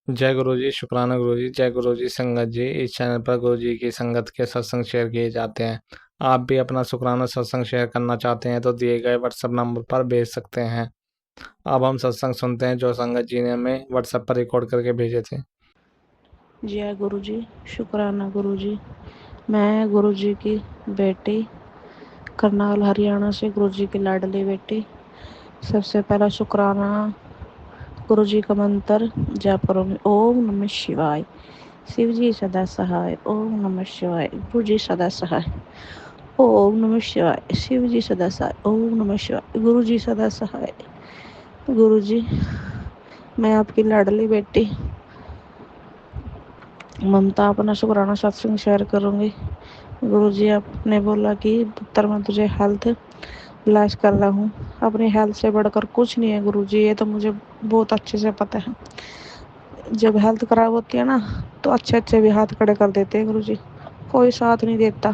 जय गुरु जी, शुक्राना गुरु जी। जय गुरु जी संगत जी। इस चैनल पर गुरु जी की संगत के सत्संग शेयर किए जाते हैं। आप भी अपना शुक्राना सत्संग शेयर करना चाहते हैं तो दिए गए व्हाट्सएप नंबर पर भेज सकते हैं। अब हम सत्संग सुनते हैं जो संगत जी ने हमें व्हाट्सएप पर रिकॉर्ड करके भेजे थे। जय गुरु जी, शुक्राना गुरु जी। मैं गुरु जी की बेटी करनाल हरियाणा से, गुरु जी की लाडली बेटी। सबसे पहला शुक्राना गुरु जी का मंत्र जयपुर में ओम नमः शिवाय। शिव जी सदा सहाय। ओम नमः शिवाय। गुरु जी सदा सहाय। ओम नमः शिवाय। शिव जी सदा सहाय। ओम नमः शिवाय। गुरु जी सदा सहाय। गुरु जी, मैं आपकी लाडली बेटी ममता अपना शुक्राना सत्संग शेयर करूंगी। गुरुजी, आपने बोला कि पुत्र मैं तुझे हेल्थ इलाज कर रहा हूँ। अपनी हेल्थ से बढ़कर कुछ नहीं है गुरुजी, ये तो मुझे बहुत अच्छे से पता है। जब हेल्थ खराब होती है ना, तो अच्छे अच्छे भी हाथ खड़े कर देते हैं गुरुजी। कोई साथ नहीं देता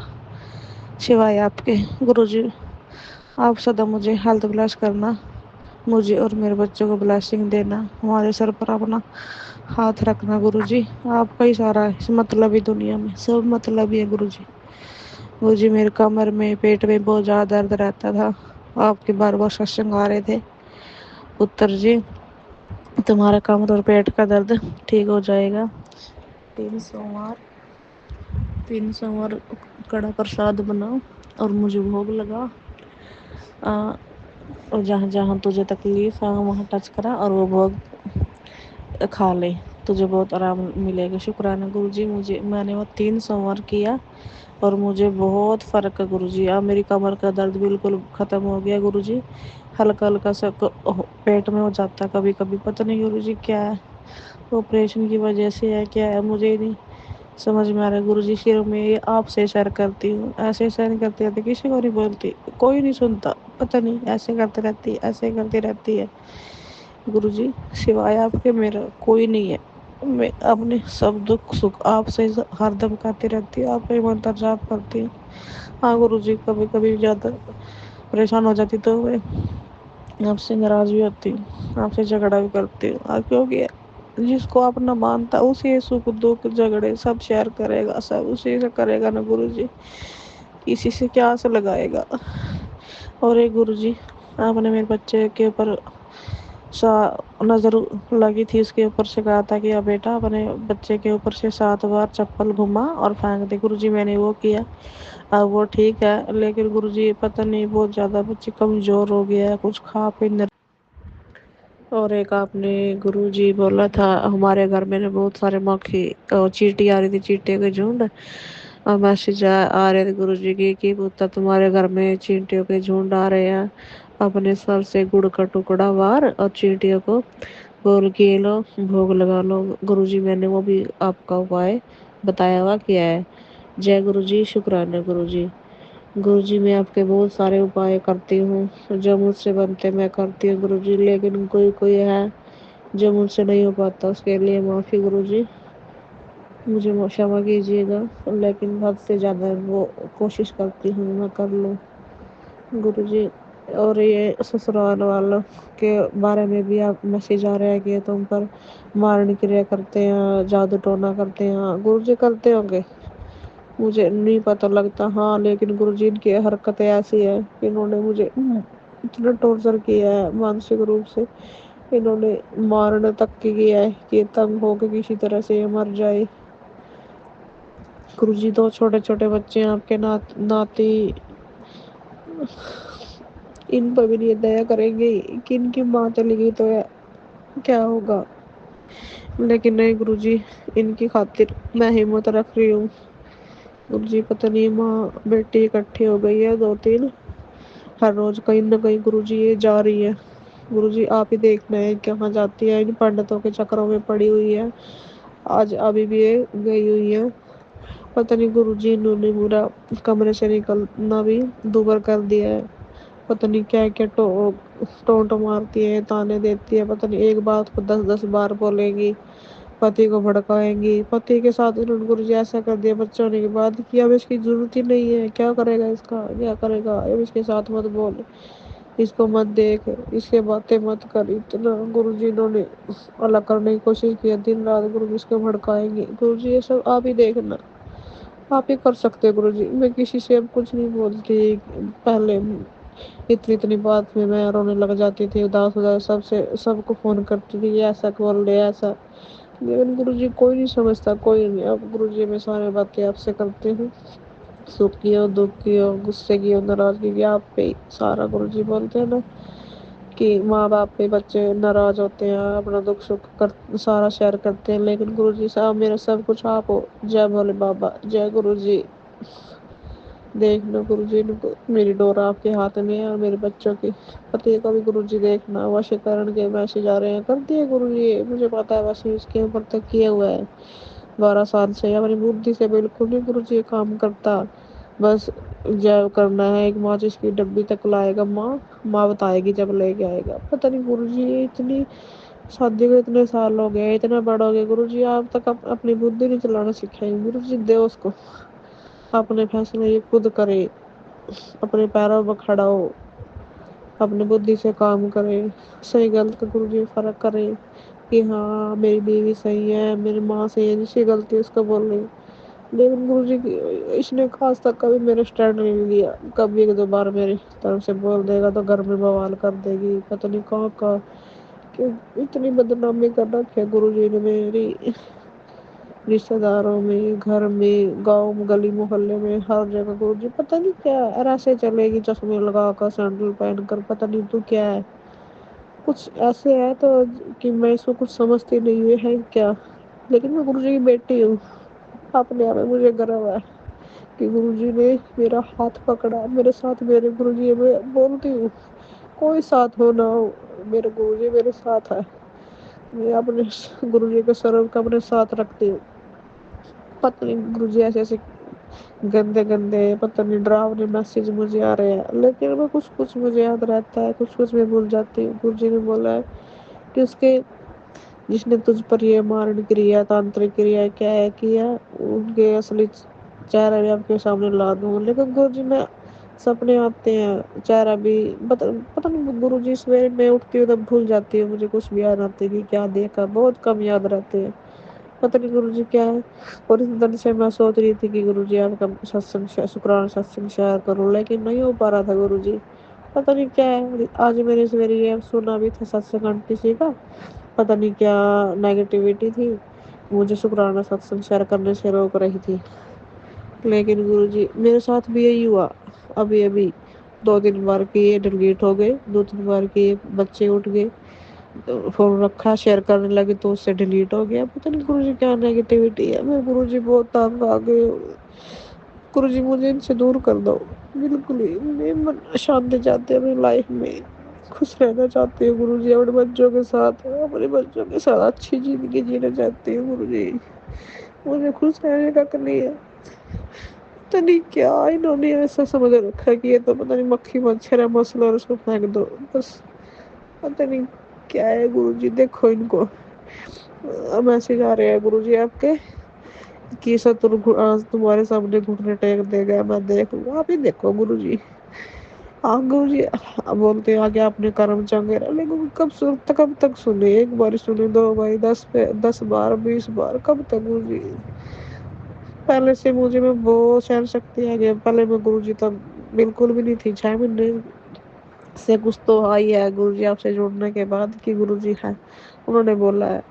सिवाय आपके। गुरुजी, आप सदा मुझे हेल्थ ब्लेस करना, मुझे और मेरे बच्चों को ब्लेसिंग देना, हमारे सर पर अपना हाथ रखना गुरुजी। आपका ही सारा है, इस मतलब ही दुनिया में सब मतलब ही है गुरुजी। गुरुजी, मेरे कमर में पेट में बहुत ज़्यादा दर्द रहता था। आपके बार बार सत्संग आ रहे थे, पुत्र जी तुम्हारा कमर और पेट का दर्द ठीक हो जाएगा। 3 सोमवार 3 सोमवार कड़ा प्रसाद बनाओ और मुझे भोग लगा। और जहाँ जहाँ तुझे तकलीफ है वहाँ टच करा और वो भोग खा ले, तुझे बहुत आराम मिलेगा। शुक्राना गुरुजी, मुझे मैंने वो 3 सोमवार किया और मुझे बहुत फ़र्क है गुरुजी। अब मेरी कमर का दर्द बिल्कुल ख़त्म हो गया गुरुजी। हल्का हल्का सा पेट में हो जाता कभी कभी, पता नहीं गुरुजी क्या है, ऑपरेशन की वजह से है क्या है, मुझे नहीं समझ में आ रहा है गुरुजी। फिर मैं ये आपसे शेयर करती हूँ, ऐसे शेयर करती रहती, किसी को नहीं बोलती, कोई नहीं सुनता, पता नहीं ऐसे करते रहती ऐसे करती रहती है गुरुजी। सिवाय आपके मेरा कोई नहीं है। मैं अपने सब दुख सुख आपसे हरदम करती रहती हूँ, आप ही मंत्र जाप करती हूँ। हाँ गुरुजी, कभी कभी ज़्यादा परेशान हो जाती तो मैं आपसे नाराज भी होती हूँ, आपसे झगड़ा भी करती हूँ। क्योंकि जिसको अपना मानता उसी सुख दुख झगड़े सब शेयर करेगा, सब उसी से करेगा ना गुरुजी, किसी से क्या आस लगाएगा। और एक गुरुजी, आपने मेरे बच्चे के ऊपर सा नज़र लगी थी, उसके ऊपर से कहा था कि अब बेटा अपने बच्चे के ऊपर से 7 बार चप्पल घुमा और फेंक दे। गुरुजी, मैंने वो किया, अब वो ठीक है, लेकिन गुरुजी पता नहीं बहुत ज़्यादा बच्चे कमज़ोर हो गया है, कुछ खा पी नहीं। और एक आपने गुरुजी बोला था हमारे घर में ना बहुत सारे मक्खी और चींटी आ रही थी, चींटियों के झुंड। और मैसेज आ रहे थे गुरुजी की कि पुत्र तुम्हारे घर में चींटियों के झुंड आ रहे हैं, अपने सर से गुड़ का टुकड़ा वार और चींटियों को बोल के लो, भोग लगा लो। गुरुजी, मैंने वो भी आपका उपाय बताया हुआ किया है। जय गुरुजी, शुक्राना गुरुजी। गुरुजी, मैं आपके बहुत सारे उपाय करती हूँ, जो मुझसे बनते मैं करती हूँ गुरुजी, लेकिन कोई कोई है जो मुझसे नहीं हो पाता, उसके लिए माफ़ी गुरुजी, मुझे क्षमा कीजिएगा। लेकिन हद से ज़्यादा वो कोशिश करती हूँ मैं कर लूँ गुरुजी। और ये ससुराल वालों के बारे में भी आप मैसेज आ रहा है कि तुम पर मारने क्रिया करते हैं, जादू टोना करते हैं। गुरुजी करते होंगे, मुझे नहीं पता लगता। हाँ, लेकिन गुरुजी इनकी हरकतें ऐसी है, इन्होंने मुझे इतना टॉर्चर किया है मानसिक रूप से, इन्होंने मारने तक की किया है कि तंग होकर किसी तरह से ये मर जाए। गुरुजी, 2 छोटे छोटे बच्चे हैं आपके नाती, इन पर भी नहीं दया करेंगे कि इनकी माँ चली गई तो क्या होगा। लेकिन नहीं गुरुजी, इनकी खातिर मैं हिम्मत रख रही हूँ गुरुजी। पता नहीं माँ बेटी इकट्ठी हो गई है 2-3, हर रोज कहीं ना कहीं गुरुजी ये जा रही है। गुरुजी, आप ही देखना है कहाँ जाती है, इन पंडितों के चक्करों में पड़ी हुई है। आज अभी भी ये गई हुई है, पता नहीं गुरुजी इन्होंने पूरा कमरे से निकलना भी दूभर कर दिया है। पता नहीं क्या क्या टोंट मारती है, ताने देती है, पता नहीं एक बात को 10-10 बार बोलेंगी, पति को भड़काएंगी। पति के साथ इन्होंने गुरुजी ऐसा कर दिया बच्चे होने के बाद कि अब इसकी जरूरत ही नहीं है, क्या करेगा इसका, क्या करेगा, अब इसके साथ मत बोल। इसको मत देख, इसके बातें मत कर। इतना गुरुजी इन्होंने अलग करने की कोशिश की, दिन रात गुरुजी इसको भड़काएंगे। गुरुजी ये सब आप ही देखना, आप ही कर सकते हो गुरुजी। मैं किसी से अब कुछ नहीं बोलती। पहले इतनी इतनी बात में मैं रोने लग जाती थी, उदास हो जाती, सबसे सबको फोन करती थी, ये ऐसा बोल रहे ऐसा। लेकिन गुरुजी कोई नहीं समझता, कोई नहीं। अब गुरुजी मैं सारी बातें आपसे करती हूँ, सुख की हो, दुख की हो, गुस्से की हो, नाराजगी की, आप पे सारा। गुरुजी बोलते हैं ना कि माँ बाप पे बच्चे नाराज होते हैं, अपना दुख सुख कर सारा शेयर करते हैं, लेकिन गुरुजी साहब मेरा सब कुछ आप हो। जय भोले बाबा, जय गुरुजी। देखना गुरुजी, इनको मेरी डोर आपके हाथ में है, और मेरे बच्चों की पति को भी गुरुजी देखना। वशीकरण के मैसेज आ रहे हैं, कर दिए गुरुजी, मुझे पता है वशी उसके ऊपर तक किया हुआ है 12 साल से। अपनी बुद्धि से बिल्कुल नहीं गुरुजी ये काम करता। बस जय करना है, एक माचिस की डब्बी तक लाएगा, माँ माँ बताएगी जब लेके आएगा। पता नहीं गुरुजी ये इतनी शादी को इतने साल हो गए, इतना बड़ा हो गया गुरुजी, आप तक अपनी बुद्धि नहीं चलाना सिखाएंगे। गुरुजी दे उसको अपने फैसले ये खुद करे, अपने पैरों पर खड़ा हो, अपनी बुद्धि से काम करे, सही गलत का गुरुजी फर्क करे कि हाँ मेरी बीवी सही है, मेरी माँ सही है, जिसकी गलती उसको बोल रही। लेकिन गुरुजी इसने खास तक कभी मेरे स्टैंड नहीं लिया। कभी एक दो बार मेरी तरफ से बोल देगा तो घर में बवाल कर देगी, पता नहीं कहाँ का। क्यों इतनी बदनामी कर रखी है गुरुजी ने मेरी, रिश्तेदारों में, घर में, गांव में, गली मोहल्ले में, हर जगह गुरुजी पता नहीं क्या ऐसे चलेगी, चश्मे लगा कर, सैंडल पहन कर, पता नहीं तू क्या है। कुछ ऐसे है तो कि मैं इसको कुछ समझती नहीं हुई है क्या। लेकिन मैं गुरुजी की बेटी हूँ, अपने आप में मुझे गर्व है कि गुरुजी ने मेरा हाथ पकड़ा, मेरे साथ मेरे गुरुजी। मैं बोलती हूँ कोई साथ हो ना हो, मेरे गुरुजी मेरे साथ है। मैं अपने गुरुजी के स्वरूप का अपने साथ रखती हूँ। पता नहीं गुरुजी ऐसे ऐसे गंदे गंदे पता नहीं डरावने मैसेज मुझे आ रहे हैं, लेकिन मैं कुछ कुछ मुझे याद रहता है, कुछ कुछ मैं भूल जाती हूँ। गुरुजी ने बोला है कि उसके जिसने तुझ पर ये मारण क्रिया, तांत्रिक क्रिया क्या है किया, उनके असली चेहरा भी आपके सामने ला दूँ। लेकिन गुरुजी मैं सपने आते हैं, चेहरा भी पता नहीं गुरुजी सवेरे मैं उठती हूँ तब भूल जाती हूँ, मुझे कुछ भी याद आती कि क्या देखा, बहुत कम याद रहते हैं। पता नहीं गुरुजी क्या है। और इस दिन से मैं सोच रही थी कि गुरुजी आपका सत्संग शुक्राना सत्संग शेयर करूं, लेकिन नहीं हो पा रहा था गुरुजी। पता नहीं क्या है। आज मैंने सवेरे ये सुना भी था सत्संग आंटी जी का, पता नहीं क्या नेगेटिविटी थी, मुझे शुक्राना सत्संग शेयर करने से रोक रही थी। लेकिन गुरुजी मेरे साथ भी यही हुआ। अभी अभी 2 3 बार के ये डिलीट हो गए, 2 3 बार के बच्चे उठ गए, फोन रखा शेयर करने लगे तो उससे डिलीट हो गया। पता नहीं गुरुजी क्या नेगेटिविटी है। मैं गुरुजी बहुत तंग आ गए। गुरुजी मुझे इनसे दूर कर दो, बिल्कुल ही मैं मन शांति चाहती हूँ अपनी लाइफ में, खुश रहना चाहती हूँ गुरुजी, अपने बच्चों के साथ, अपने बच्चों के साथ अच्छी जिंदगी जीना चाहती हूँ गुरुजी। मुझे खुश रहने का नहीं है। पता नहीं क्या इन्होंने ऐसा समझ रखा है कि ये तो पता नहीं मक्खी मच्छर है, मसला और उसको फेंक दो बस। पता नहीं क्या है गुरुजी, देखो इनको मैसेज आ रहे हैं गुरुजी आपके कि शत्रु आज तुम्हारे सामने घुटने टेक देगा, मैं देख लूंगा, आप ही देखो गुरुजी। हाँ गुरुजी बोलते हैं आगे आपने कर्म चंगे रहे, लेकिन कब तक सुने, एक बार सुने, 2 बार, 10 बार, 20 बार, कब तक गुरुजी। पहले से मुझे में बहुत सहन शक्ति आ गया। पहले मैं गुरुजी तब बिल्कुल भी नहीं थी, 6 महीने से कुछ तो आई है गुरुजी आपसे जुड़ने के बाद कि गुरुजी है, उन्होंने बोला है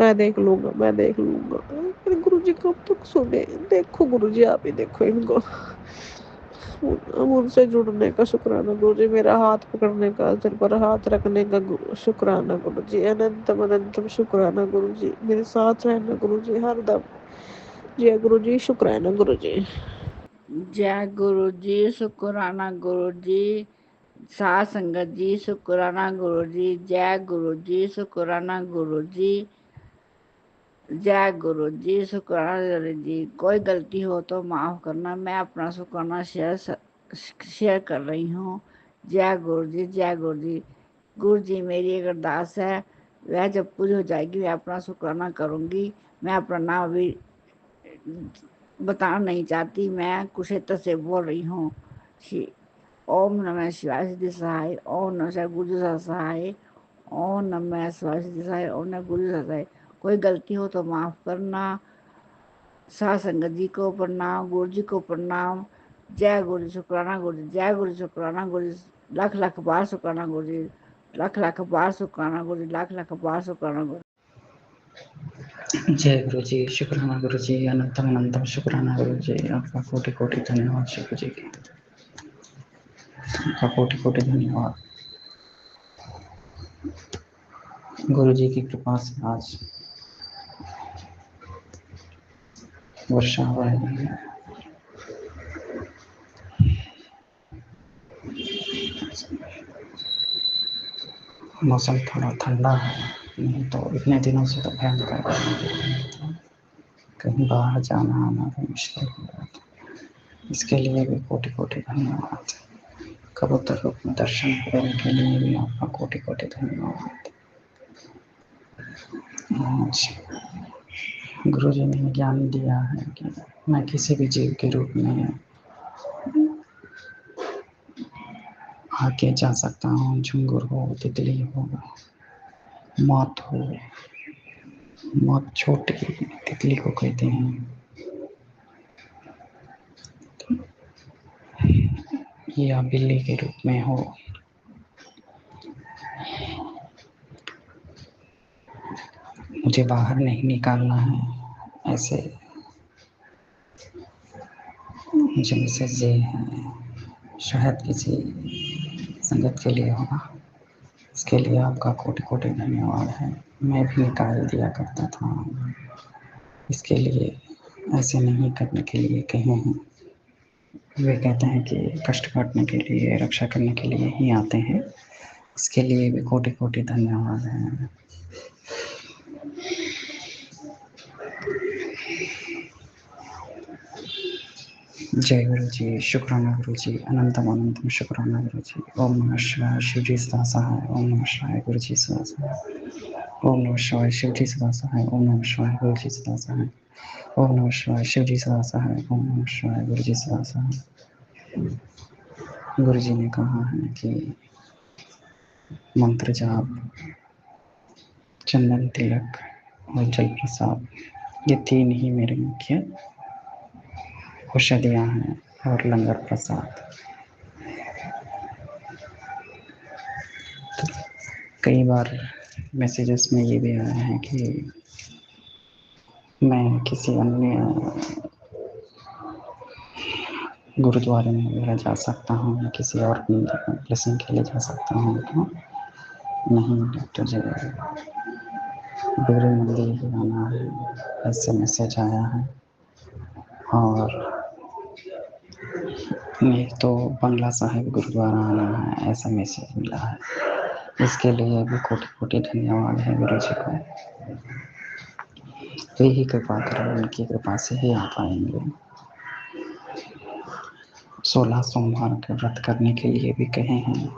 मैं देख लूंगा, मैं देख लूंगा। अरे गुरुजी कब तक सुने। देखो गुरुजी आप ही देखो इनको, मुझसे जुड़ने का शुक्राना गुरुजी, मेरा हाथ पकड़ने का, सिर पर हाथ रखने का शुक्राना गुरुजी, अनंतम अनंतम शुक्राना गुरुजी, मेरे साथ रहना गुरुजी हर दम। जय गुरुजी, शुक्राना गुरुजी। जय गुरु जी, शुक्राना गुरु जी, साध संगत जी, शुक्राना गुरु जी, जय गुरु जी, शुक्राना गुरु जी, जय गुरु जी, शुक्राना गुरु जी। कोई गलती हो तो माफ़ करना, मैं अपना शुक्राना शेयर कर रही हूँ। जय गुरु जी, जय गुरु जी। गुरु जी मेरी एक अरदास है, वह जब पूरी हो जाएगी मैं अपना शुक्राना करूँगी। मैं अपना नाम अभी बताना नहीं चाहती, मैं कुरुक्षेत्र से बोल रही हूँ। ओम नमः शिवाय सिद्धि सहाय, ओम नमः शिवाय गुरु जी सहाय, ओम नमः शिवाय सिद्धि सहाय, ओम नमः गुरु जी सहाय। कोई गलती हो तो माफ़ करना। साध संगत जी को प्रणाम, गुरु जी को प्रणाम। जय गुरु जी, शुक्राना गुरु जी, जय गुरु जी, शुक्राना गुरु जी, लाख लाख बार शुक्राना गुरु जी, लाख लाख बार शुक्राना गुरु जी, लाख लाख बार शुक्राना गुरु। जय गुरु जी, शुक्राना गुरु जी, अनंतम अनंतम शुक्राना गुरु जी। आपका कोटि कोटि धन्यवाद शुक्र जी, आपका कोटि कोटि धन्यवाद। गुरु जी की कृपा से आज वर्षा हो रही है। मौसम थोड़ा ठंडा है, नहीं तो इतने दिनों से तो भयंकर गर्मी गिर रही थी। कहीं बाहर जाना आना भी मुश्किल हो रहा था। इसके लिए भी कोटि कोटि धन्यवाद। कबूतर रूप में दर्शन करने के लिए भी आपका कोटि कोटि धन्यवाद। आज गुरु जी ने ज्ञान दिया है कि मैं किसी भी जीव के रूप में आके जा सकता हूँ। झुंगुर हो, तितली हो, मौत हो। मौत छोटी तितली को कहते हैं, या बिल्ली के रूप में हो। मुझे बाहर नहीं निकालना है। ऐसे मुझे मैसेज ये है, शायद किसी संगत के लिए होगा। इसके लिए आपका कोटि कोटि धन्यवाद है। मैं भी निकाल दिया करता था। इसके लिए ऐसे नहीं करने के लिए कहे हैं। वे कहते हैं कि कष्ट काटने के लिए, रक्षा करने के लिए ही आते हैं। इसके लिए भी कोटि कोटि धन्यवाद है। जय गुरु जी, शुक्राना गुरु जी, अनंतम अनंतम शुक्राना गुरु जी। ओम नमः शिवाय, शिव जी सदा सहाय। ओम नमः शिवाय, गुरु जी सदा सहाय। ओम नमः शिवाय, शिव जी सदा सहाय। ओम नमः शिवाय, गुरु जी सदा सहाय। ओम नमः शिवाय, शिव जी सदा सहाय। ओम नमः शिवाय, गुरु जी सदा सहाय। गुरु जी ने कहा है कि मंत्र जाप, चंदन तिलक और जल प्रसाद, ये तीन ही मेरे मुख्य औषधियाँ हैं, और लंगर प्रसाद। तो कई बार मैसेजेस में ये भी आया है कि मैं किसी अन्य गुरुद्वारे में वगैरह जा सकता हूँ, या किसी और ब्लेसिंग के लिए जा सकता हूँ। तो नहीं डॉक्टर जी, बिगड़ी मंदिर ही आना है, ऐसे मैसेज आया है। और नहीं तो बंगला साहिब गुरुद्वारा आना है, ऐसा मैसेज मिला है। इसके लिए भी कोटि कोटि धन्यवाद है गुरु जी को। वे ही कृपा करें, उनकी कृपा से ही आ पाएंगे। 16 सोमवार के व्रत करने के लिए भी कहे हैं।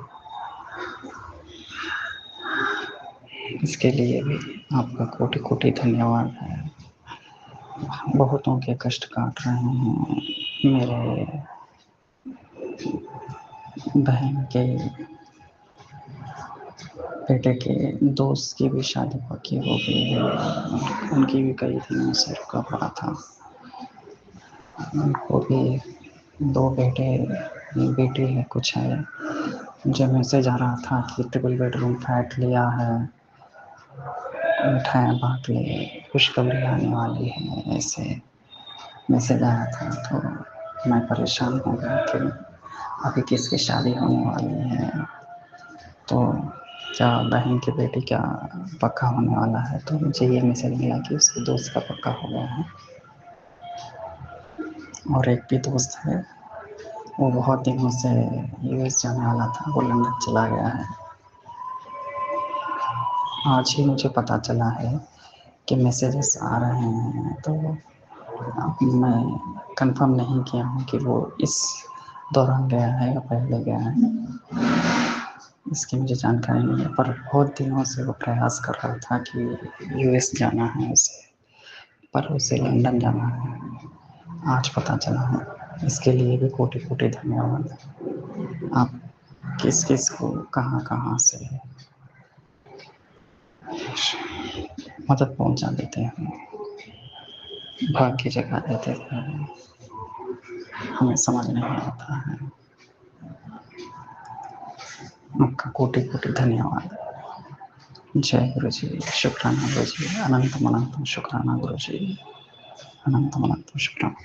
इसके लिए भी आपका कोटि कोटि धन्यवाद है। बहुतों के कष्ट काट रहे हैं। मेरे बहन के बेटे के दोस्त की भी शादी पक्की हो गई है। उनकी भी कई दिनों से रुका पड़ा था। उनको भी 2 बेटे, बेटी है कुछ है। जब मैसेज आ रहा था कि ट्रिपल बेडरूम फ्लैट लिया है, मिठाइयाँ बांट ले, खुशखबरी आने वाली है, ऐसे मैसेज आया था। तो मैं परेशान हो गया कि अभी किसकी शादी होने वाली है। तो क्या बहन की बेटी क्या पक्का होने वाला है। तो मुझे ये मैसेज मिला कि उसके दोस्त का पक्का हो गया है। और एक भी दोस्त है, वो बहुत दिनों से यूएस जाने वाला था, वो लंदन चला गया है। आज ही मुझे पता चला है कि मैसेजेस आ रहे हैं। तो मैं कंफर्म नहीं किया हूँ कि वो इस दौरान गया है या पहले गया है, इसकी मुझे जानकारी नहीं है। पर बहुत दिनों से वो प्रयास कर रहा था कि यूएस जाना है उसे, पर उसे लंदन जाना है। आज पता चला है। इसके लिए भी कोटि कोटि धन्यवाद। आप किस किस को कहाँ कहाँ से मदद पहुंचा देते हैं, भाग्य जगा देते हैं, हमें समझ नहीं आता है। आपका कोटि कोटि धन्यवाद। जय गुरु जी, शुक्राना गुरु जी, अनंतम अनंतम शुक्राना गुरु जी, अनंतम अनंतम शुक्राना।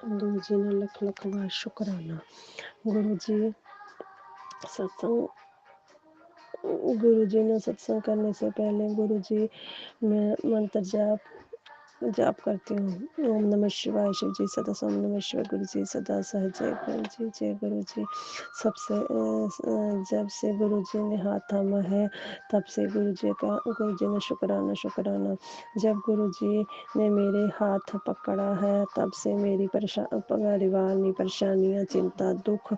गुरु जी ने लख लख बार शुक्राना। गुरु जी सत्संग गुरु जी ने सत्संग करने से पहले गुरु जी मैं मंत्र जाप करती हूँ। ओम नमः शिवाय, शिव जी सदा ओम नमः शिवाय, गुरु जी सदा सह, जय गुरु जी, जय गुरु जी। जब से गुरु जी ने हाथ थामा है तब से गुरु जी ने शुक्राना शुक्राना। जब गुरु जी ने मेरे हाथ पकड़ा है तब से मेरी परिवार परेशानियाँ, चिंता, दुख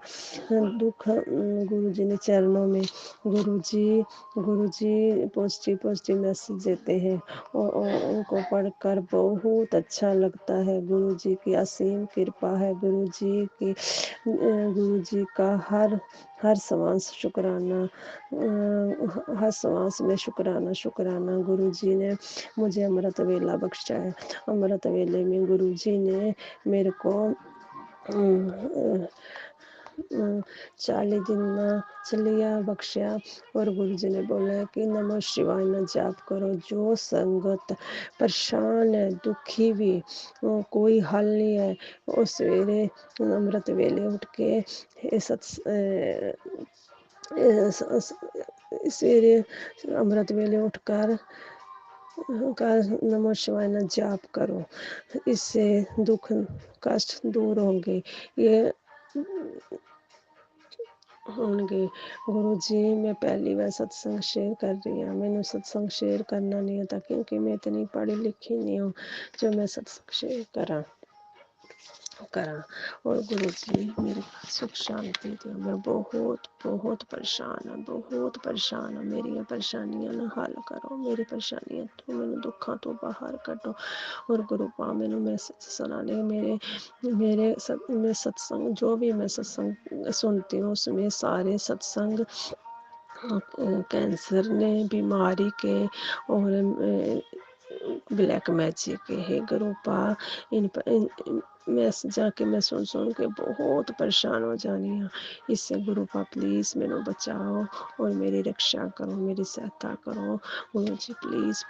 गुरु जी ने चरणों में। गुरु जी पॉजिटिव मैसेज देते हैं और उनको पढ़कर बहुत अच्छा लगता है। गुरु जी की असीम कृपा है। गुरु जी का हर सांस शुक्राना, हर सांस में शुक्राना शुक्राना। गुरु जी ने मुझे अमृत वेला बख्शा है। अमृत वेले में गुरु जी ने मेरे को 40 दिन ना चलिया बख्शा और गुरु जी ने बोला कि नमः शिवाय न जाप करो। जो संगत परेशान है, दुखी भी, कोई हल नहीं है, वो सवेरे अमृत वेले उठ के सवेरे अमृत वेले उठकर नमः शिवाय न जाप करो, इससे दुख कष्ट दूर होंगे। ये होंगे। गुरु जी मैं पहली बार सत्संग शेयर कर रही हूँ। मैंने सत्संग शेयर करना नहीं था क्योंकि मैं इतनी पढ़ी लिखी नहीं हूँ जो मैं सत्संग शेयर करा और गुरु जी मेरे सुख शांति दी। मैं बहुत परेशान हूँ। मेरी परेशानियां ना हल करो, मेरी परेशानियां तो मैंने दुखा तो बाहर कटो। और गुरु पा मैंने मैसेज सुनाने मैं सत्संग जो भी मैं सत्संग सुनती हूँ उसमें सारे सत्संग कैंसर ने बीमारी के और ब्लैक मैजिक के है। गुरु पा मैं जाके मैं सुन के बहुत परेशान हो जानी हूँ। इससे गुरु पा प्लीज़ मैंने बचाओ और मेरी रक्षा करो, मेरी सहायता करो। गुरु जी प्लीज़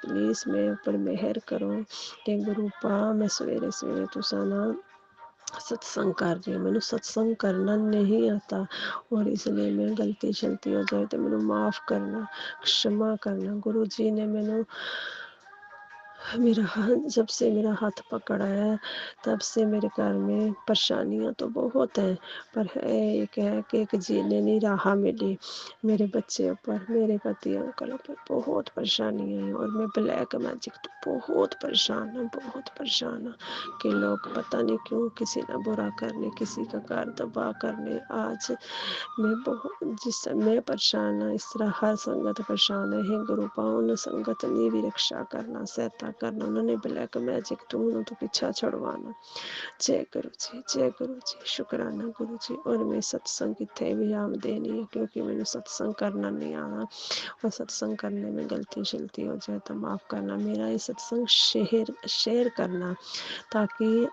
मेरे ऊपर मेहर करो कि गुरु पा मैं सवेरे तुसाना सत्संग कर रही हूँ। मैंने सत्संग करना नहीं आता और इसलिए मैं गलती शलती हो जाए तो मैंने माफ़ करना, क्षमा करना। गुरु जी ने मैंने जब से मेरा हाथ पकड़ा है तब से मेरे घर में परेशानियां तो बहुत हैं, पर एक है कि एक जीने नहीं राह मिली। मेरे बच्चे ऊपर, मेरे पति अंकल ऊपर बहुत परेशानियां हैं और मैं ब्लैक मैजिक तो बहुत परेशान हूँ कि लोग पता नहीं क्यों किसी ना बुरा करने, किसी का घर दबा करने। आज मैं परेशान है, इस तरह हर संगत परेशान है। गुरु पाओ ने संगत ने भी रक्षा करना, सहायता करना। उन्होंने ब्लैक मैजिक तो पीछा छुड़वाना। जय गुरु जी, शुक्राना गुरु जी। और मैं सत्संग कितने भी आम देनी है क्योंकि मैंने सत्संग करना नहीं आना और सत्संग करने में गलती शलती हो जाए तो माफ़ करना। मेरा ये सत्संग शेयर करना ताकि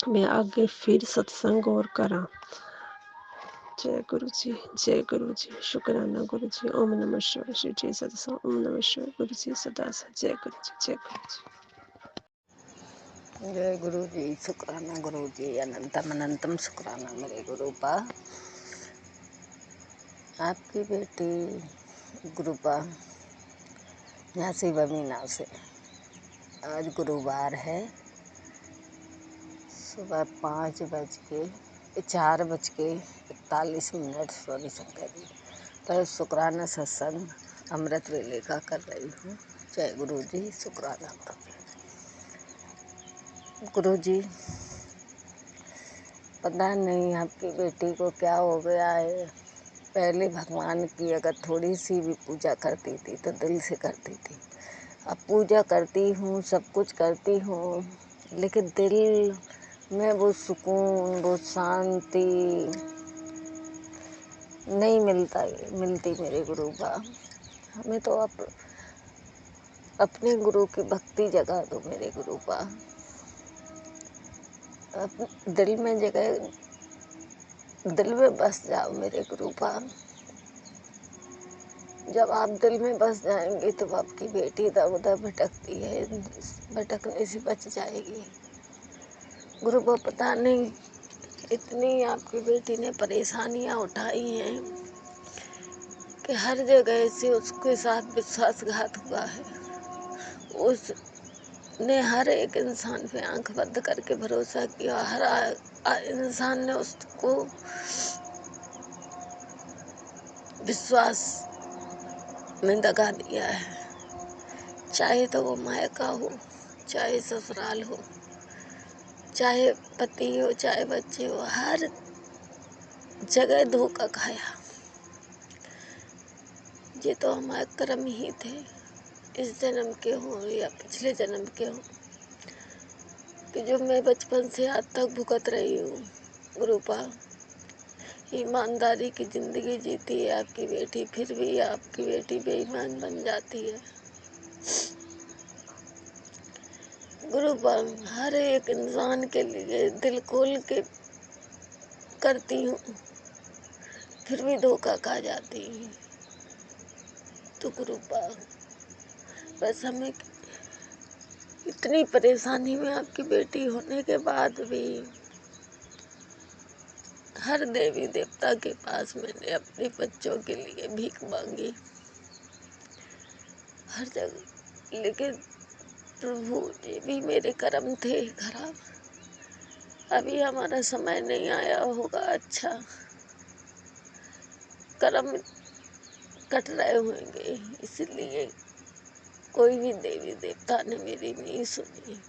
मैं आगे फिर सत्संग और करा। जय गुरु जी, शुक्राना गुरु जी। ओम नमः शिवाय, शिव जी सदा ओम नमः शिवाय, गुरु जी सदा। जय गुरु जी। जय गुरु जी, शुक्राना गुरु जी, अनंतम अनंतम शुक्राना मेरे गुरु पा। आपकी बेटी गुरुपा झांसी बमीना से। आज गुरुवार है, सुबह 4:41 सॉरी शंकर जी पर शुक्राना सत्संग अमृत वेले का कर रही हूँ। जय गुरु जी, शुक्राना गुरु जी। पता नहीं आपकी बेटी को क्या हो गया है। पहले भगवान की अगर थोड़ी सी भी पूजा करती थी तो दिल से करती थी। अब पूजा करती हूँ, सब कुछ करती हूँ, लेकिन दिल मैं वो सुकून, वो शांति नहीं मिलती मेरे गुरु बा। हमें तो अपने गुरु की भक्ति जगा दो मेरे गुरु बा। दिल में बस जाओ मेरे गुरु बा। जब आप दिल में बस जाएंगे तो आपकी बेटी इधर उधर भटकती है, भटकने से बच जाएगी। गुरु बा, पता नहीं इतनी आपकी बेटी ने परेशानियां उठाई हैं कि हर जगह से उसके साथ विश्वासघात हुआ है। उसने हर एक इंसान पे आंख बंद करके भरोसा किया, हर इंसान ने उसको विश्वास में दगा दिया है। चाहे तो वो मायका हो, चाहे ससुराल हो, चाहे पति हो, चाहे बच्चे हो, हर जगह धोखा खाया। ये तो हमारे कर्म ही थे, इस जन्म के हो या पिछले जन्म के हो, कि जो मैं बचपन से आज तक भुगत रही हूँ। गुरुपा, ईमानदारी की जिंदगी जीती है आपकी बेटी, फिर भी आपकी बेटी बेईमान बन जाती है। गुरुपा, हर एक इंसान के लिए दिल खोल के करती हूँ, फिर भी धोखा खा जाती हूँ। तो गुरुपा, बस हमें इतनी परेशानी में आपकी बेटी होने के बाद भी हर देवी देवता के पास मैंने अपने बच्चों के लिए भीख मांगी, हर जगह। लेकिन प्रभु, ये भी मेरे कर्म थे खराब। अभी हमारा समय नहीं आया होगा अच्छा, कर्म कट रहे होंगे, इसलिए कोई भी देवी देवता ने मेरी नहीं सुनी।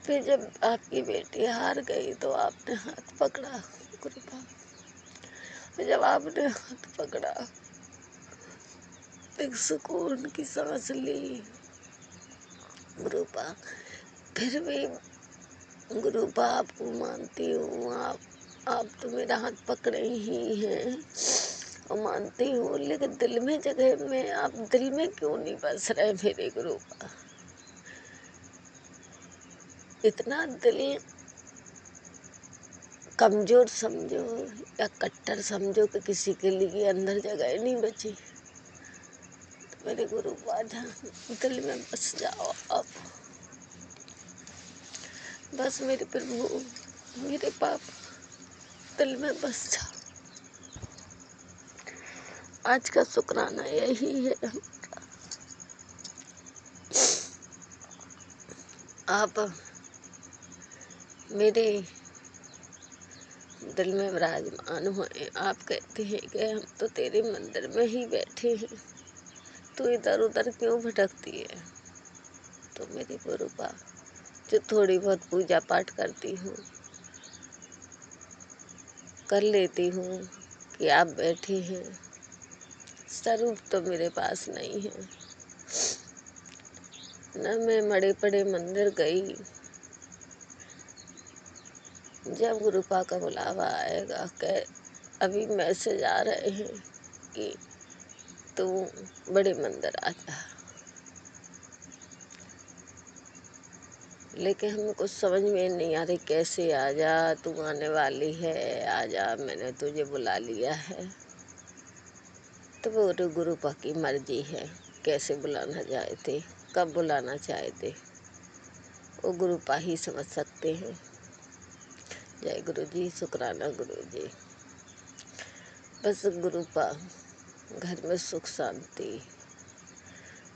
फिर जब आपकी बेटी हार गई तो आपने हाथ पकड़ा गुरुपा। जब आपने हाथ पकड़ा, एक सुकून की सांस ली गुरुपा। फिर भी गुरुपा, आपको मानती हूँ, आप तो मेरा हाथ पकड़े ही हैं और मानती हूँ, लेकिन दिल में जगह में आप दिल में क्यों नहीं बस रहे मेरे गुरुपा? इतना दिल कमजोर समझो या कट्टर समझो कि किसी के लिए अंदर जगह नहीं बची। तो मेरे गुरु बाधा, दिल में बस जाओ आप। बस मेरे प्रभु, मेरे पाप, दिल में बस जाओ। आज का शुक्राना यही है, आप मेरे दिल में विराजमान हुए। आप कहते हैं कि हम तो तेरे मंदिर में ही बैठे हैं, तू इधर उधर क्यों भटकती है? तो मेरे गुरु बा, जो थोड़ी बहुत पूजा पाठ करती हूँ, कर लेती हूँ कि आप बैठे हैं, स्वरूप तो मेरे पास नहीं है। न मैं मड़े पड़े मंदिर गई। जब गुरुपा का बुलावा आएगा, अभी मैसेज आ रहे हैं कि तू बड़े मंदिर आ जा, लेकिन हमें कुछ समझ में नहीं आ रही कैसे आ जा। तू आने वाली है, आ जा, मैंने तुझे बुला लिया है। तो वो गुरुपा की मर्जी है, कैसे बुलाना चाहते, कब बुलाना चाहते, वो गुरुपा ही समझ सकते हैं। जय गुरु जी, शुक्राना गुरु जी। बस गुरुपा, घर में सुख शांति,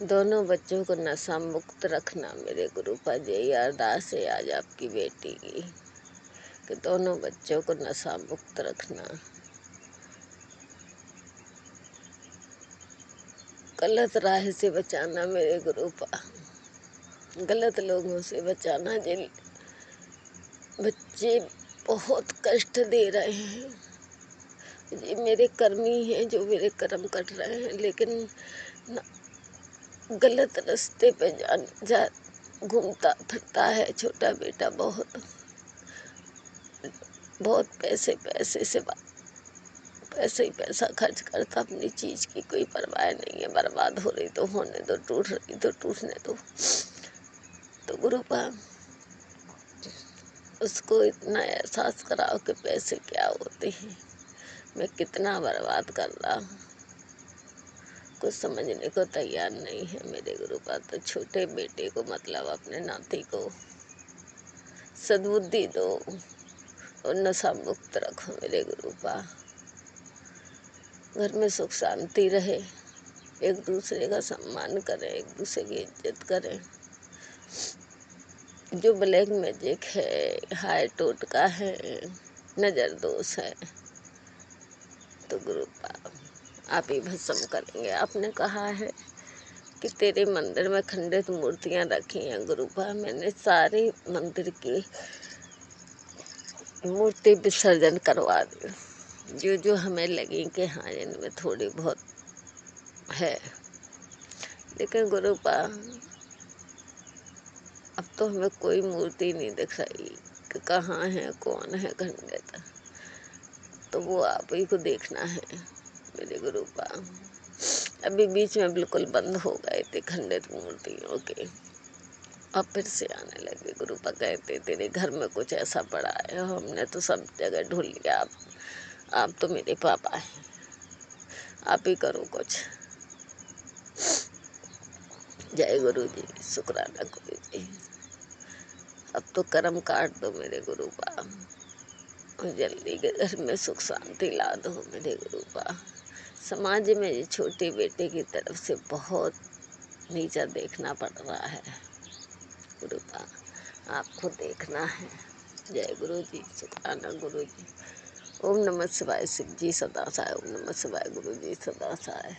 दोनों बच्चों को नशा मुक्त रखना मेरे गुरुपा। यही अरदास है आज आपकी बेटी की कि दोनों बच्चों को नशा मुक्त रखना, गलत राह से बचाना मेरे गुरुपा, गलत लोगों से बचाना। जिन बच्चे बहुत कष्ट दे रहे हैं, ये मेरे कर्मी हैं जो मेरे कर्म कट रहे हैं, लेकिन गलत रास्ते पे घूमता फिरता है छोटा बेटा, बहुत बहुत पैसे पैसे से पैसे ही पैसा खर्च करता, अपनी चीज की कोई परवाह नहीं है। बर्बाद हो रही तो होने दो, टूट रही तो टूटने दो। तो गुरुपा उसको इतना एहसास कराओ कि पैसे क्या होते हैं, मैं कितना बर्बाद कर रहा हूँ, कुछ समझने को तैयार नहीं है मेरे गुरुपा। तो छोटे बेटे को मतलब अपने नाती को सद्बुद्धि दो और नशा मुक्त रखो मेरे गुरुपा। घर में सुख शांति रहे, एक दूसरे का सम्मान करें, एक दूसरे की इज्जत करें। जो ब्लैक मैजिक है, हाय टोटका है, नजर दोष है, तो गुरुपा आप ही भस्म करेंगे। आपने कहा है कि तेरे मंदिर में खंडित मूर्तियां रखी हैं गुरुपा, मैंने सारी मंदिर की मूर्ति विसर्जन करवा दी, जो जो हमें लगी कि हाँ इनमें थोड़ी बहुत है। लेकिन गुरुपा अब तो हमें कोई मूर्ति नहीं दिख रही कि कहाँ है, कौन है खंडित। तो वो आप ही को देखना है मेरे गुरुपा। अभी बीच में बिल्कुल बंद हो गए थे खंडित मूर्तियों के, अब फिर से आने लगे। गुरुपा कहते तेरे घर में कुछ ऐसा पड़ा है, हमने तो सब जगह ढूंढ लिया, आप तो मेरे पापा हैं, आप ही करो कुछ। जय गुरु जी, शुक्राना गुरु जी। अब तो कर्म काट दो मेरे गुरुपा, और जल्दी के घर में सुख शांति ला दो मेरे गुरुपा। समाज में ये छोटे बेटे की तरफ से बहुत नीचा देखना पड़ रहा है गुरुपा, आपको देखना है। जय गुरु जी, शुक्राना गुरु जी। ओम नमः शिवाय, शिव जी सदा साय। ओम नमः शिवाय, गुरु जी सदा साय।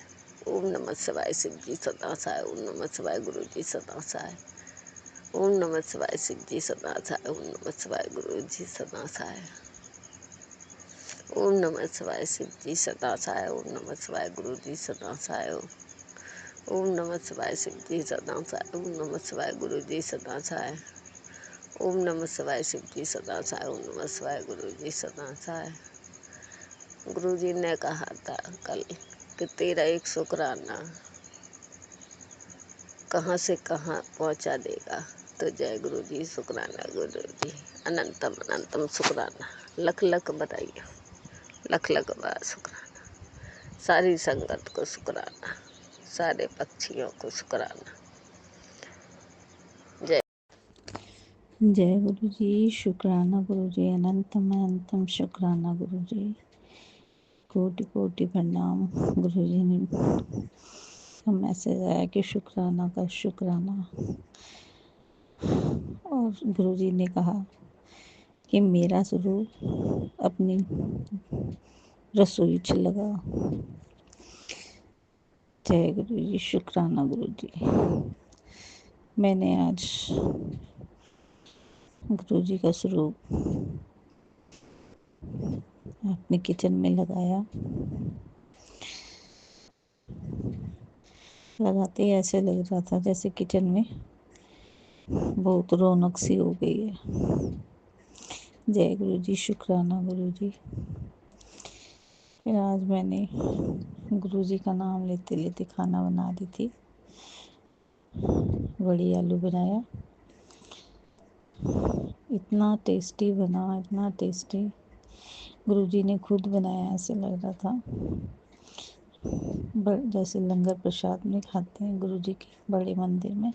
ओम नमः शिवाय, शिव जी सदा साय। ओम नमः शिवाय, गुरु जी सदा साय। ओम नमः शिवाय, शिव जी सदा साय। ओम नमः शिवाय, गुरु जी सदा साय। ओम नमः शिवाय, शिव जी सदा साय। ओम नमः शिवाय, गुरु जी सदा साय। ओम नमः शिवाय, शिव जी सदा साय। ओम नमः शिवाय, गुरु जी सदा साय। ओम नमः शिवाय, शिव जी सदा साय। ओम नमः शिवाय, गुरु जी सदा साय। गुरु जी ने कहा था कल कि तेरा एक शुक्राना कहाँ से कहाँ पहुँचा देगा। तो जय गुरु जी, शुक्राना गुरु जी, अनंतम अनंतम शुक्राना। लख लख बताइए, लख लख बार शुक्राना। सारी संगत को शुक्राना, सारे पक्षियों को शुक्राना। जय जय गुरु जी, शुक्राना गुरु जी, अनंतम अनंतम शुक्राना गुरु जी, कोटि कोटि प्रणाम। गुरु जी ने का मैसेज आया कि शुक्राना का शुक्राना, और गुरु जी ने कहा कि मेरा स्वरूप अपनी रसोई च लगा। जय गुरु जी, शुक्राना गुरु जी। मैंने आज गुरु जी का स्वरूप अपने किचन में लगाया। लगाते ही ऐसे लग रहा था जैसे किचन में बहुत रौनक सी हो गई है। जय गुरु जी, शुक्राना गुरु जी। फिर आज मैंने गुरु जी का नाम लेते लेते खाना बना दी थी। बड़ी आलू बनाया, इतना टेस्टी बना, इतना टेस्टी। गुरु जी ने खुद बनाया, ऐसे लग रहा था जैसे लंगर प्रसाद में खाते हैं गुरु जी के बड़े मंदिर में,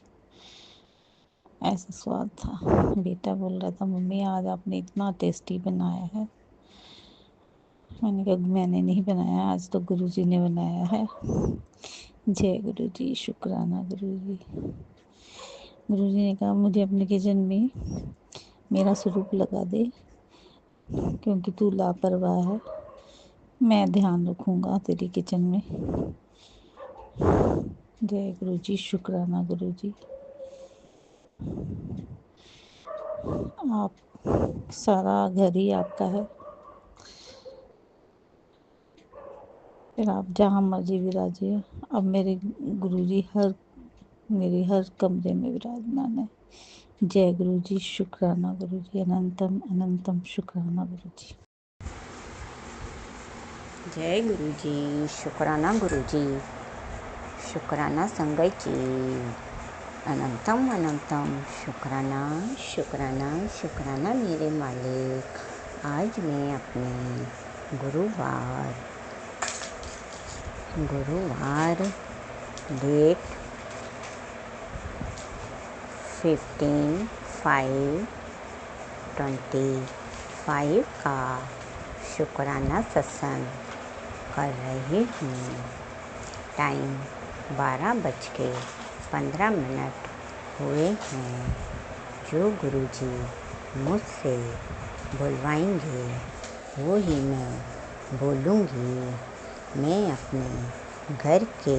ऐसा स्वाद था। बेटा बोल रहा था मम्मी आज आपने इतना टेस्टी बनाया है। मैंने कहा मैंने नहीं बनाया, आज तो गुरु जी ने बनाया है। जय गुरु जी, शुक्राना गुरु जी। गुरु जी ने कहा मुझे अपने किचन में मेरा स्वरूप लगा दे, क्योंकि तू लापरवाह है, मैं ध्यान रखूँगा तेरी किचन में। जय गुरु जी, शुक्राना गुरु जी। आप सारा घर ही आपका है, फिर आप जहाँ मर्जी विराजिए। अब मेरे गुरु जी हर मेरे हर कमरे में विराजमान है। जय गुरु जी, शुक्राना गुरु जी, अनंतम अनंतम शुक्राना गुरु जी। जय गुरु जी, शुक्राना गुरु जी, शुक्राना संगत जी, अनंतम अनंतम शुक्राना शुक्राना शुक्राना मेरे मालिक। आज मैं अपने गुरुवार डेट 15/5/25 का शुक्राना सत्संग कर रही हूँ। टाइम 12:15 हुए हैं। जो गुरुजी मुझसे बुलवाएंगे वो ही मैं बोलूँगी। मैं अपने घर के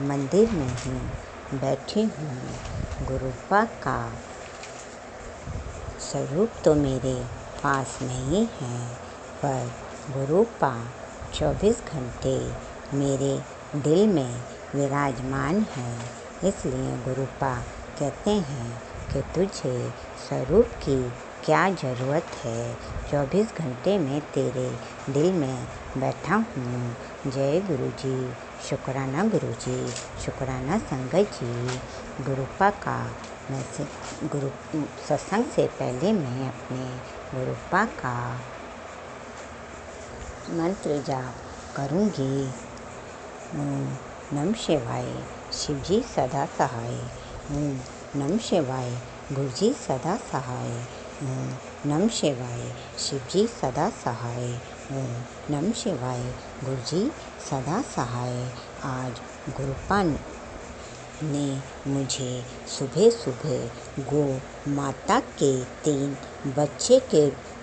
मंदिर में ही बैठी हूँ। गुरुपा का स्वरूप तो मेरे पास नहीं है, पर गुरुपा 24 घंटे मेरे दिल में विराजमान है। इसलिए गुरुपा कहते हैं कि तुझे स्वरूप की क्या ज़रूरत है, 24 घंटे में तेरे दिल में बैठा हूँ। जय गुरु जी, शुक्राना गुरु जी, शुक्राना संगत जी। गुरुपा का गुरु सत्संग से पहले मैं अपने गुरुपा का मंत्र जाप करूँगी। ओम नमः शिवाय, शिवजी सदा सहाय। ओम नमः शिवाय, गुरुजी सदा सहाय। ओम नमः शिवाय, शिवजी सदा सहाय। ओम नमः शिवाय, गुरुजी सदा सहाय। आज गुरुपा ने मुझे सुबह सुबह गौ माता के 3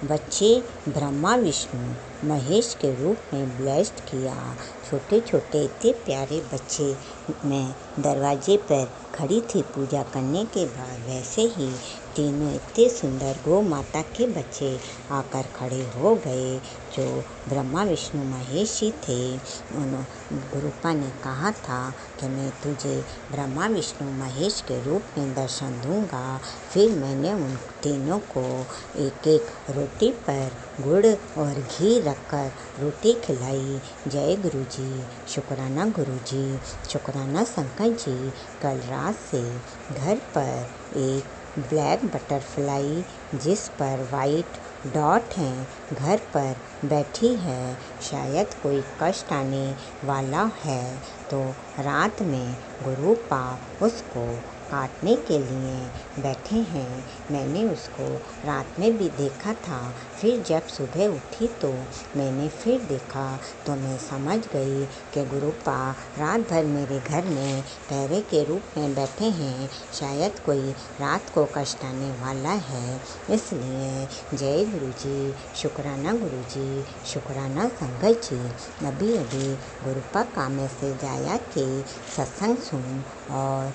बच्चे ब्रह्मा विष्णु महेश के रूप में ब्लेस्ड किया। छोटे छोटे इतने प्यारे बच्चे, मैं दरवाजे पर खड़ी थी पूजा करने के बाद, वैसे ही तीनों इतने सुंदर गौ माता के बच्चे आकर खड़े हो गए, जो ब्रह्मा विष्णु महेश ही थे। गुरुपा ने कहा था कि मैं तुझे ब्रह्मा विष्णु महेश के रूप में दर्शन दूंगा। फिर मैंने उन तीनों को एक एक रोटी पर गुड़ और घी रखकर रोटी खिलाई। जय गुरु जी, शुक्राना गुरु जी, शुक्राना शंकर जी। कल रात से घर पर एक ब्लैक बटरफ्लाई जिस पर वाइट डॉट हैं घर पर बैठी है। शायद कोई कष्ट आने वाला है, तो रात में गुरुपा उसको काटने के लिए बैठे हैं। मैंने उसको रात में भी देखा था। फिर जब सुबह उठी तो मैंने फिर देखा, तो मैं समझ गई कि गुरुपा रात भर मेरे घर में पहरे के रूप में बैठे हैं। शायद कोई रात को कष्ट आने वाला है, इसलिए जय गुरु जी, शुक्राना गुरु जी, शुक्राना संगत जी। अभी अभी गुरुपा का मैसेज आया कि सत्संग सुन और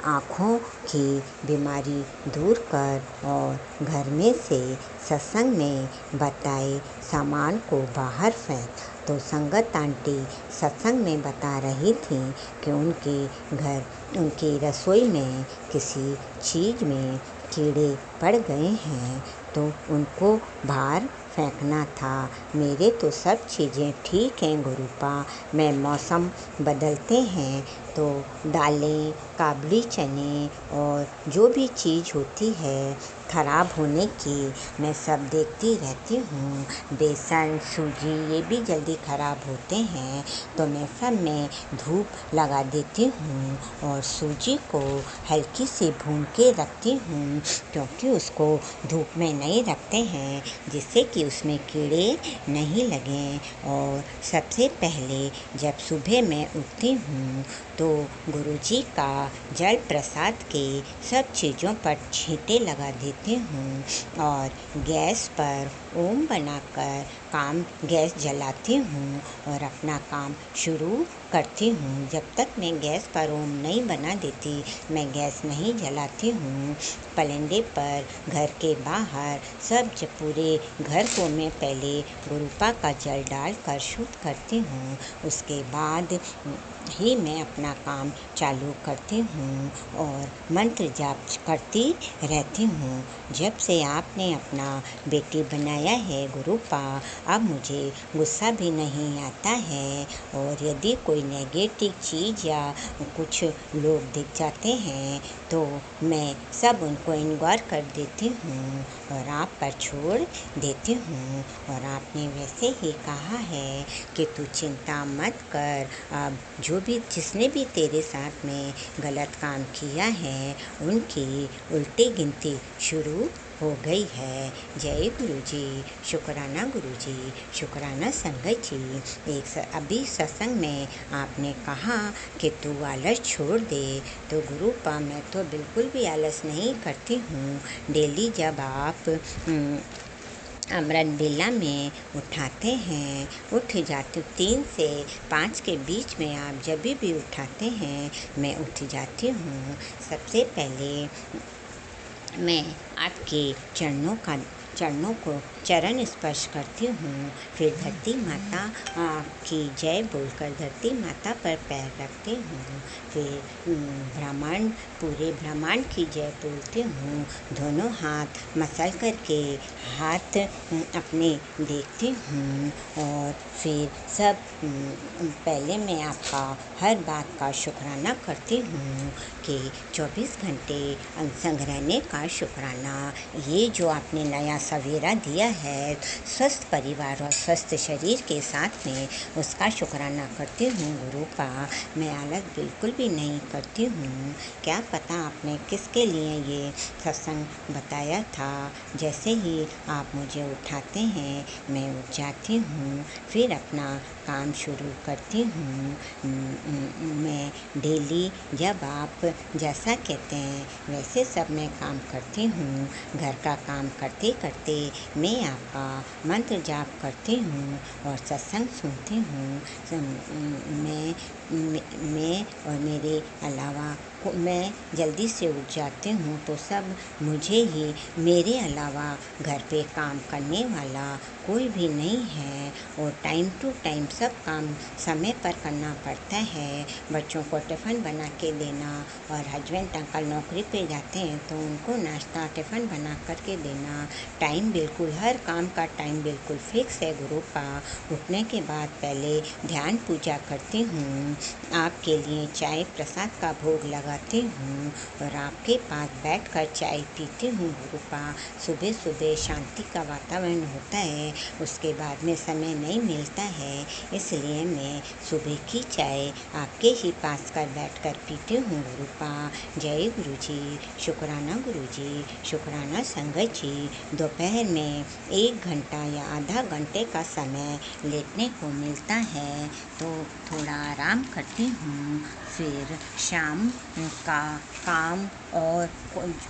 आँखों की बीमारी दूर कर और घर में से सत्संग में बताए सामान को बाहर फेंक। तो संगत आंटी सत्संग में बता रही थी कि उनकी रसोई में किसी चीज़ में कीड़े पड़ गए हैं, तो उनको बाहर फेंकना था। मेरे तो सब चीज़ें ठीक हैं गुरुपा, मैं मौसम बदलते हैं तो दालें, काबुली चने और जो भी चीज़ होती है ख़राब होने की, मैं सब देखती रहती हूँ। बेसन, सूजी ये भी जल्दी ख़राब होते हैं, तो मैं सब में धूप लगा देती हूँ और सूजी को हल्की सी भून के रखती हूँ, क्योंकि उसको धूप में नहीं रखते हैं जिससे कि उसमें कीड़े नहीं लगें। और सबसे पहले जब सुबह मैं उठती हूँ तो गुरुजी का जल प्रसाद के सब चीज़ों पर छींटे लगा देती हूँ और गैस पर ओम बनाकर काम गैस जलाती हूँ और अपना काम शुरू करती हूँ। जब तक मैं गैस पर ओम नहीं बना देती मैं गैस नहीं जलाती हूँ। पलंडे पर, घर के बाहर सब पूरे घर को मैं पहले गुरुपा का जल डालकर शुद्ध करती हूँ। उसके बाद ही मैं अपना काम चालू करती हूँ और मंत्र जाप करती रहती हूँ। जब से आपने अपना बेटी बनाया है गुरुपा, अब मुझे गुस्सा भी नहीं आता है और यदि कोई नेगेटिव चीज़ या कुछ लोग दिख जाते हैं तो मैं सब उनको इग्नोर कर देती हूँ और आप पर छोड़ देती हूँ। और आपने वैसे ही कहा है कि तू चिंता मत कर, अब जो भी जिसने भी तेरे साथ में गलत काम किया है उनकी उल्टी गिनती शुरू हो गई है। जय गुरु जी, शुक्राना गुरु जी, शुक्राना संगत जी। अभी सत्संग में आपने कहा कि तू आलस छोड़ दे, तो गुरुपा मैं तो बिल्कुल भी आलस नहीं करती हूँ। डेली जब आप अमृत बेला में उठाते हैं, उठ जाती 3 से 5 के बीच में आप जब भी उठाते हैं मैं उठ जाती हूँ। सबसे पहले मैं आपके चरणों को चरण स्पर्श करती हूँ। फिर धरती माता की जय बोलकर धरती माता पर पैर रखती हूँ। फिर पूरे ब्रह्मांड की जय बोलती हूँ। दोनों हाथ मसल करके हाथ अपने देखती हूँ और फिर सब पहले मैं आपका हर बात का शुक्राना करती हूँ कि 24 घंटे अनसंग रहने का शुक्राना, ये जो आपने नया सवेरा दिया है स्वस्थ परिवार और स्वस्थ शरीर के साथ में, उसका शुक्राना करती हूँ गुरुपा। मैं आलस बिल्कुल भी नहीं करती हूँ। क्या पता आपने किसके लिए ये सत्संग बताया था। जैसे ही आप मुझे उठाते हैं मैं उठ जाती हूँ, फिर अपना काम शुरू करती हूँ। मैं डेली जब आप जैसा कहते हैं वैसे सब मैं काम करती हूँ। घर का काम करते करते मैं आपका मंत्र जाप करती हूँ और सत्संग सुनती हूँ। मैं और मेरे अलावा मैं जल्दी से उठ जाती हूँ तो सब मुझे ही, मेरे अलावा घर पे काम करने वाला कोई भी नहीं है और टाइम टू टाइम सब काम समय पर करना पड़ता है। बच्चों को टिफ़िन बना के देना और हस्बैंड अंकल नौकरी पे जाते हैं तो उनको नाश्ता टिफ़िन बना करके देना। टाइम बिल्कुल, हर काम का टाइम बिल्कुल फिक्स है गुरुपा। उठने के बाद पहले ध्यान पूजा करती हूँ, आपके लिए चाय प्रसाद का भोग लगाती हूँ और आपके पास बैठकर चाय पीती हूँ गुरुपा। सुबह सुबह शांति का वातावरण होता है, उसके बाद में समय नहीं मिलता है, इसलिए मैं सुबह की चाय आपके ही पास कर बैठकर पीती हूँ गुरुपा। जय गुरु जी, शुक्राना गुरु जी, शुक्राना संगत जी। दोपहर में 1 घंटा या आधा घंटे का समय लेटने को मिलता है तो थोड़ा आराम करती हूँ। फिर शाम का काम और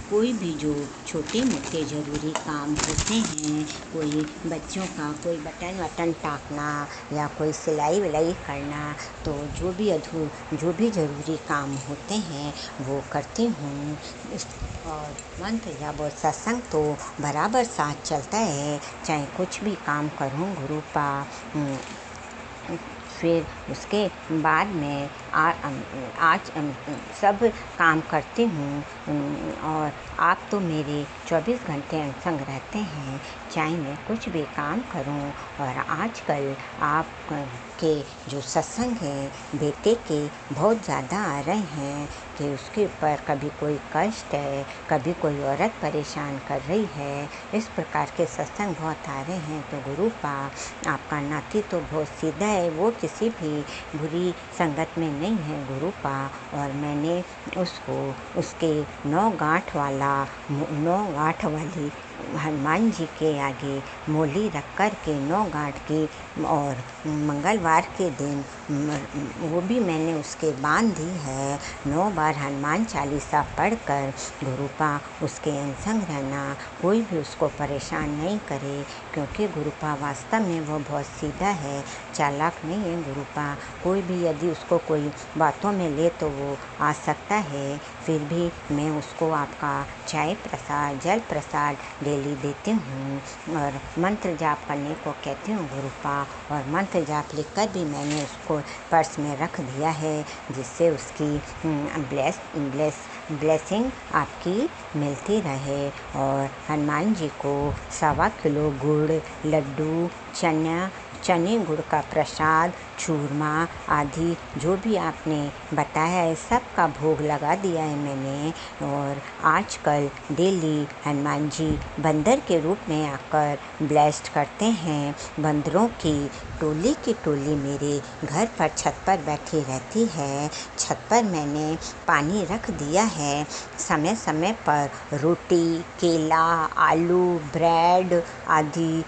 कोई भी जो छोटे मोटे ज़रूरी काम होते हैं, कोई बच्चों का कोई बटन वटन टाकना या कोई सिलाई विलाई करना, तो जो भी ज़रूरी काम होते हैं वो करती हूँ। और मंत्र जाप और सत्संग तो बराबर साथ चलता है, चाहे कुछ भी काम करूँ गुरुपा। फिर उसके बाद में आज सब काम करती हूँ और आप तो मेरे 24 घंटे संग रहते हैं, चाहे मैं कुछ भी काम करूँ। और आजकल आप के जो सत्संग है बेटे के बहुत ज़्यादा आ रहे हैं कि उसके ऊपर कभी कोई कष्ट है, कभी कोई औरत परेशान कर रही है, इस प्रकार के सत्संग बहुत आ रहे हैं। तो गुरुपा आपका नाती तो बहुत सीधा है, वो किसी भी बुरी संगत में नहीं नहीं है गुरुपा। और मैंने उसको उसके 9 गांठ वाली हनुमान जी के आगे मोली रख कर के 9 गांठ की, और मंगलवार के दिन वो भी मैंने उसके बांध दी है। 9 बार हनुमान चालीसा पढ़कर गुरुपा उसके संग रहना, कोई भी उसको परेशान नहीं करे, क्योंकि गुरुपा वास्तव में वो बहुत सीधा है, चालाक नहीं है गुरुपा। कोई भी यदि उसको कोई बातों में ले तो वो आ सकता है। फिर भी मैं उसको आपका चाय प्रसाद, जल प्रसाद डेली देती हूँ और मंत्र जाप करने को कहती हूँ गुरुपा। और मंत्र जाप लिखकर भी मैंने उसको पर्स में रख दिया है, जिससे उसकी ब्लेसिंग आपकी मिलती रहे। और हनुमान जी को 1.25 किलो गुड़, लड्डू, चने गुड़ का प्रसाद, चूरमा आदि जो भी आपने बताया है सब का भोग लगा दिया है मैंने। और आजकल डेली हनुमान जी बंदर के रूप में आकर ब्लेस्ड करते हैं। बंदरों की टोली मेरे घर पर छत पर बैठी रहती है। छत पर मैंने पानी रख दिया है। समय समय पर रोटी, केला, आलू, ब्रेड आदि,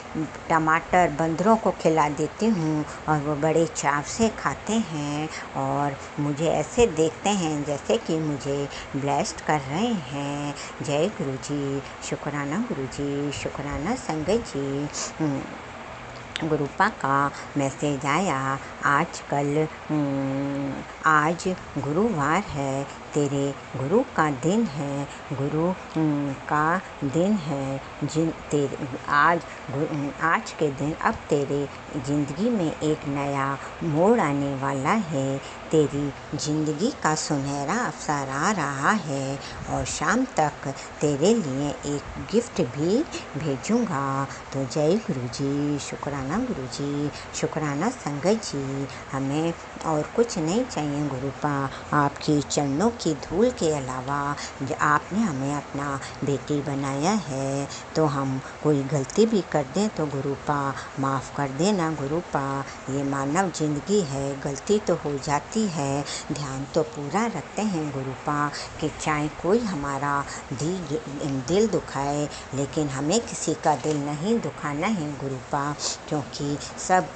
टमाटर बंदरों को खिला देती हूँ और वो बड़े चाव से खाते हैं और मुझे ऐसे देखते हैं जैसे कि मुझे ब्लेस्ड कर रहे हैं। जय गुरु जी, शुक्राना गुरु जी, शुक्राना संगत जी। गुरुपा का मैसेज आया। आज गुरुवार है, तेरे गुरु का दिन है, गुरु का दिन है। आज के दिन अब तेरे ज़िंदगी में एक नया मोड़ आने वाला है। तेरी ज़िंदगी का सुनहरा अवसर आ रहा है और शाम तक तेरे लिए एक गिफ्ट भी भेजूँगा। तो जय गुरु जी, शुक्राना गुरु जी, शुक्राना संगत जी। हमें और कुछ नहीं चाहिए गुरुपा, आपकी चरणों की धूल के अलावा। आपने हमें अपना बेटी बनाया है, तो हम कोई गलती भी कर दें तो गुरुपा माफ़ कर देना गुरुपा। ये मानव जिंदगी है, गलती तो हो जाती है, ध्यान तो पूरा रखते हैं गुरुपा कि चाहे कोई हमारा दिल दुखाए, लेकिन हमें किसी का दिल नहीं दुखाना है गुरुपा, क्योंकि सब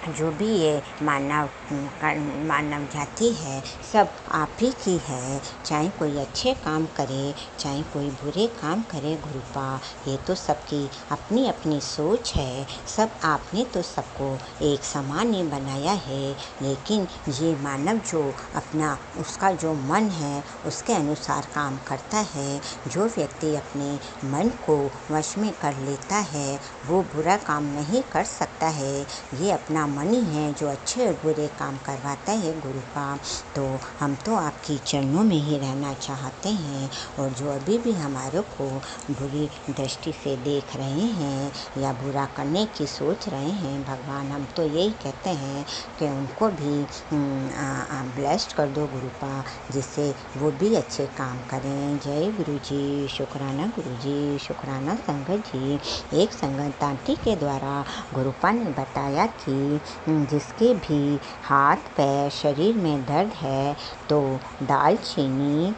जो भी ये मानव जाति है सब आप ही की है। चाहे कोई अच्छे काम करे, चाहे कोई बुरे काम करे गुरुपा, ये तो सबकी अपनी अपनी सोच है। सब आपने तो सबको एक समान ही बनाया है, लेकिन ये मानव जो अपना उसका जो मन है उसके अनुसार काम करता है। जो व्यक्ति अपने मन को वश में कर लेता है वो बुरा काम नहीं कर सकता है। ये अपना मन ही है जो अच्छे और बुरे काम करवाता है गुरुपा। तो हम तो आपकी चरणों में ही रहना चाहते हैं, और जो अभी भी हमारे को बुरी दृष्टि से देख रहे हैं या बुरा करने की सोच रहे हैं, भगवान हम तो यही कहते हैं कि उनको भी ब्लेस्ड कर दो गुरुपा, जिससे वो भी अच्छे काम करें। जय गुरु जी, शुक्राना गुरु जी, शुक्राना संगत जी। एक संगत आंटी के द्वारा गुरुपा ने बताया कि जिसके भी हाथ पैर शरीर में दर्द है तो दालचीनी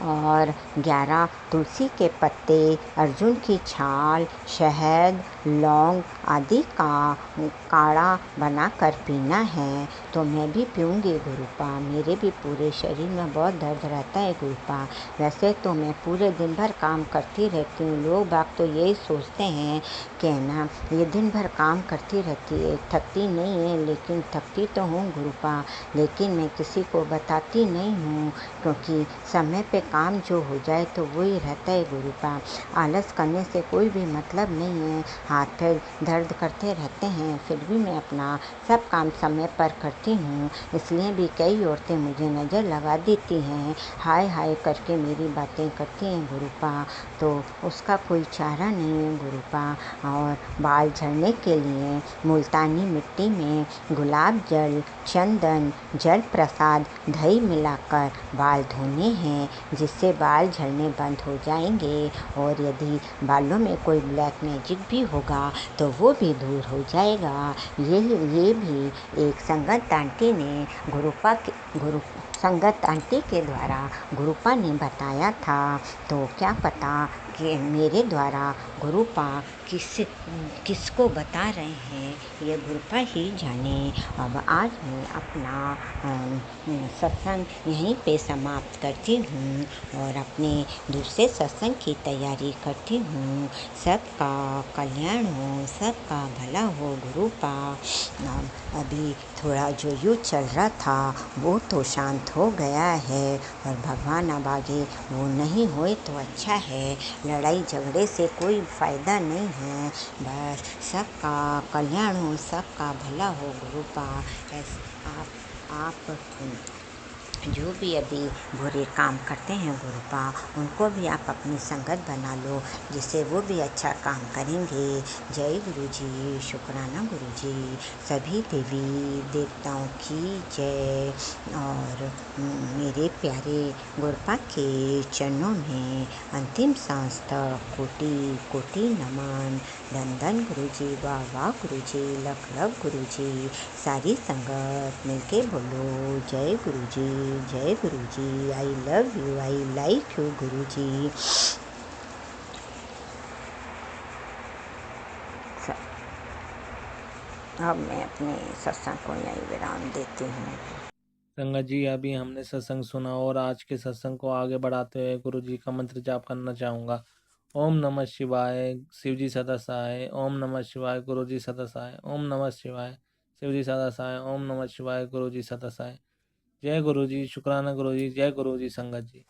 और 11 तुलसी के पत्ते, अर्जुन की छाल, शहद, लौंग आदि का काढ़ा बनाकर पीना है। तो मैं भी पीऊँगी गुरुपा। मेरे भी पूरे शरीर में बहुत दर्द रहता है गुरुपा। वैसे तो मैं पूरे दिन भर काम करती रहती हूँ। लोग बाग तो यही सोचते हैं कि ना ये दिन भर काम करती रहती है, थकती नहीं है, लेकिन थकती तो हूँ गुरुपा, लेकिन मैं किसी को बताती नहीं हूँ, क्योंकि समय पे काम जो हो जाए तो वही रहता है गुरुपा। आलस करने से कोई भी मतलब नहीं है। हाथ पैर दर्द करते रहते हैं, फिर भी मैं अपना सब काम समय पर करती हूँ। इसलिए भी कई औरतें मुझे नज़र लगा देती हैं, हाय हाय करके मेरी बातें करती हैं गुरुपा। तो उसका कोई चारा नहीं है गुरुपा। और बाल झड़ने के लिए मुल्तानी मिट्टी में गुलाब जल, चंदन, जल प्रसाद, दही मिलाकर बाल धोने हैं, जिससे बाल झड़ने बंद हो जाएंगे। और यदि बालों में कोई ब्लैक मैजिक भी हो होगा तो वो भी दूर हो जाएगा। ये भी एक संगत आंटी ने गुरु संगत आंटी के द्वारा गुरुपा ने बताया था। तो क्या पता कि मेरे द्वारा गुरुपा किसको बता रहे हैं, ये गुरुपा ही जाने। अब आज मैं अपना सत्संग यहीं पे समाप्त करती हूँ और अपने दूसरे सत्संग की तैयारी करती हूँ। सबका कल्याण हो, सबका भला हो गुरुपा। अभी थोड़ा जो युद्ध चल रहा था वो तो शांत हो गया है और भगवान अब आगे वो नहीं होए तो अच्छा है। लड़ाई झगड़े से कोई फ़ायदा नहीं है। बस सबका कल्याण हो, सबका भला हो गुरुपा। आप जो भी अभी बुरे काम करते हैं गुरुपा, उनको भी आप अपनी संगत बना लो, जिससे वो भी अच्छा काम करेंगे। जय गुरु जी, शुक्राना गुरु जी, सभी देवी देवताओं की जय। और मेरे प्यारे गुरुपा के चरणों में अंतिम सांस तक कोटि कोटि नमन। धन धन गुरु जी, वाह वाह गुरु जी, लख लख गुरु जी। सारी संगत मिलके बोलो जय गुरु जी, जय गुरु जी। I love you, I like you गुरु जी। अब मैं अपने सत्संग को यहीं विराम देती हूँ। संगत जी, अभी हमने सत्संग सुना और आज के सत्संग को आगे बढ़ाते हुए गुरु जी का मंत्र जाप करना चाहूँगा। ओम नमः शिवाय, शिव जी सदा सहाय। ओम नमः शिवाय, गुरु जी सदा सहाय। ओम नमः शिवाय, शिव जी सदा सहाय। ओम नमः शिवाय, गुरु जी सदा सहाय। जय गुरु जी, शुक्राना गुरु जी, जय गुरु जी संगत जी।